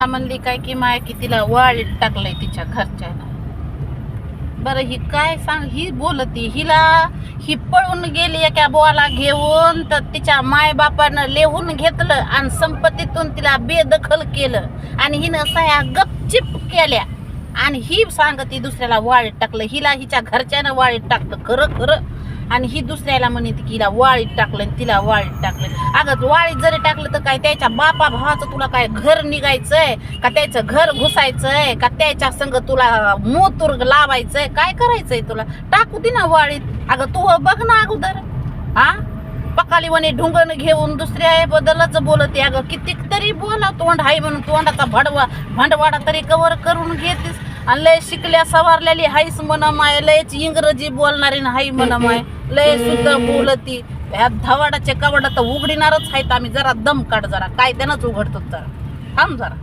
म्हणली काय की माय की तिला वाळीत टाकलंय तिच्या घरच्यानं. बरं ही काय सांग, ही बोलती हिला, ही पळून गेली एका बोला घेऊन, तर तिच्या मायबापानं लिहून घेतलं आणि संपत्तीतून तिला बेदखल केलं आणि हिनं सह्या गपचिप केल्या आणि ही सांगती दुसऱ्याला वाळीत टाकलं. हिला हिच्या घरच्यानं वाळीत टाकलं खरं खरं, आणि ही दुसऱ्याला म्हणते की हिला वाळीत टाकलं आणि तिला वाळीत टाकलं. अगं वाळीत जरी टाकलं तर काय त्याच्या बापा भावाचं तुला काय घर निघायचंय का, त्याचं घर घुसायचंय का, त्याच्या संग तुला मोतूर लावायचंय, काय करायचंय तुला? टाकू दे ना वाळीत. अगं तू बघ ना अगोदर, हा पकालीवाने ढुंगण घेऊन दुसऱ्या बद्दलच बोलते. अगं कितीक तरी बोला, तोंड हाय म्हणून तोंडाचा भांडवाडा तरी कवर करून घेतेस. आणि लय शिकल्या सवारलेली हाईस म्हणा माय, लयच इंग्रजी बोलणारी हाई म्हणा माय, लय सुद्धा बोलती. ह्या धवाडाचे कवाडा तर उघडणारच आहेत आम्ही. जरा दम काढ, जरा काय त्यानंच उघडतो. जरा थांब जरा.